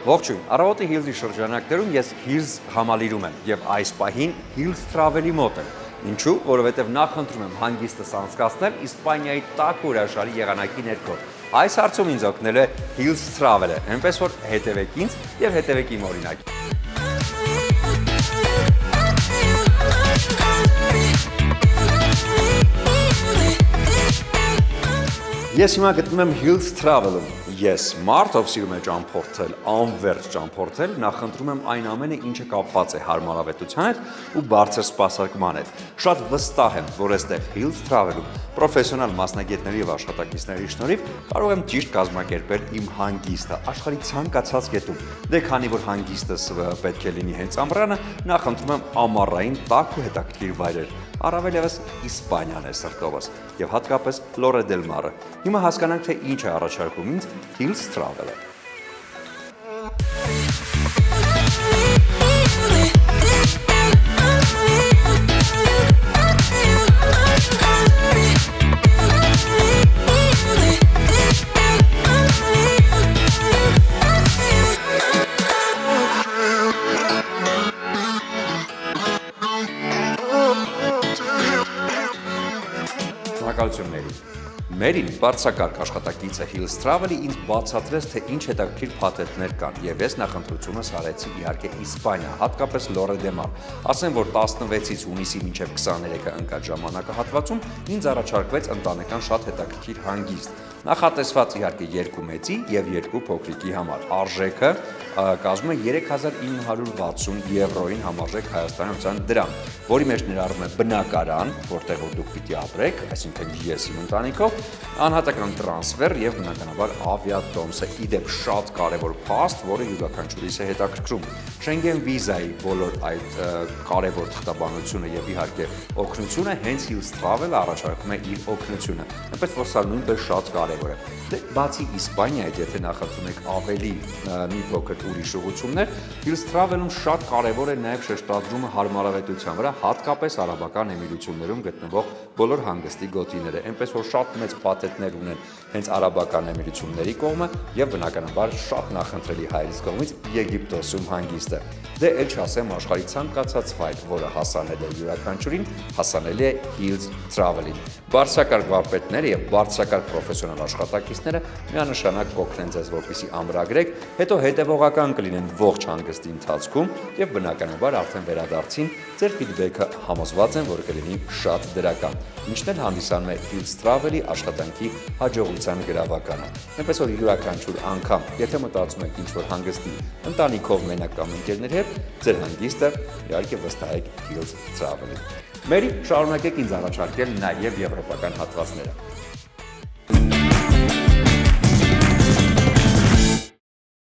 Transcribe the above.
Ողջույն, առավոտի Hills-ի շրջանակներում ես Hills համալիրում եմ և այս պահին Hills Travel-ի մոտ եմ։ Ինչու՞, որովհետև նախընտրում եմ հանգիստս անցկացնել Իսպանիայի տաք ու հրաշալի եղանակի ներքո։ Այս հարցում ինձ օգնել է Hills Travel-ը, այնպես որ հետևեք ինձ և հետևեք իմ օրինակին։ Ես հիմա գտնում եմ Hills Travel-ում։ Ես մարդ, ով սիրում է ճամփորդել, անվերջ ճամփորդել, նախընտրում եմ այն ամենը, ինչը կապված է հարմարավետության հետ ու բարձր սպասարկման հետ։ Շատ վստահ եմ, որ այստեղ Hills Travel-ում պրոֆեսիոնալ մասնագետների և աշխատակիցների շնորհիվ կարող եմ ճիշտ կազմակերպել իմ հանգիստը աշխարհի ցանկացած կետում։ Դե քանի որ հանգիստս պետք է լինի հենց ամռանը, նախընտրում եմ ամառային տաք ու հետաքրքիր վայրեր։ Առավել ևս Իսպանիան է սրտովս և հատկապես Լորե դել Մարը։ Հիմա հասկանանք, թե ինչ է առաջարկում ինձ Hills Travel-ը։ Շնորհակալություն Մերին։ Մերին բարձրակարգ աշխատակից է Hills Travel-ի ինձ բացատրեց, թե ինչ հետաքրքիր փաթեթներ կան, և ես նախընտրությունս արեցի իհարկե Իսպանիա, հատկապես Լորե դել Մար։ Ասեմ, որ 16-ից հունիսի մինչև 23-ը ընկած ժամանակահատվածում ինձ առաջարկվեց ընտանեկան շատ հետաքրքիր հանգիստ։ Նախատեսված իհարկե 2 մեծի և 2 փոքրիկի համար։ Արժեքը կազմում է 3960 եվրոին համարժեք հայաստանյան դրամ, որի մեջ ներառում է բնակարան, որտեղ որ դուք պիտի ապրեք, այսինքն ես իմ ընտանիքով, անհատական տրանսֆեր և բնականաբար ավիատոմսը, իդեպ շատ կարևոր փաստ, որը յուրաքանչյուրիս է հետաքրքրում։ Շենգեն վիզայի բոլոր այդ կարևոր թղթաբանությունը և իհարկե օգնությունը հենց Hills Travel-ը առաջարկում է իր օգնությունը, այնպես որ սա նույնպես շատ կարևոր է։ Դե բացի Իսպանիայից, եթե նախընտրում եք ավելի մի փոքր ուրիշ ուղղություններ, Hills Travel-ում շատ կարևոր է նաև շեշտադրումը հարմարավետության վրա, հատկապես Արաբական Էմիրություններում գտնվող բոլոր հանգստի գոտիները, այնպես որ շատ մեծ փաթեթներ ունեն հենց Արաբական Էմիրությունների կողմը և բնականաբար շատ նախընտրելի հայերից կողմից Եգիպտոսում հանգիստը։ Դե էլ չասեմ աշխարհի ցանկացած վայր, որը հասանել է յուրաքանչյուրին, հասանելի է Hills Travel-ին։ Բարձրակարգ վարպետները և բարձրակարգ պրոֆեսիոնալ աշխատակիցները միանշանակ կօգնեն ձեզ, որպեսզի ամրագրեք, հետո հետևողական կլինեն ողջ հանգստի ընթացքում և բնականաբար արդեն վերադարձին ձեր ֆիդբեքը համոզված են, որ կլինի շատ դրական, ինչն էլ հանդիսանում է Hills Travel-ի աշխատանքի հաջողության գրավականը։ Այնպես որ յուրաքանչյուր անգամ, եթե մտածում եք ինչ-որ հանգստի ընտանիքով մենակ կամ ընկերների հետ, ձեր հանգիստը իհարկե վստահեք Hills Travel-ին։ Մերի, շարունակեք ինձ առաջարկել նաև եվրոպական հատվածները։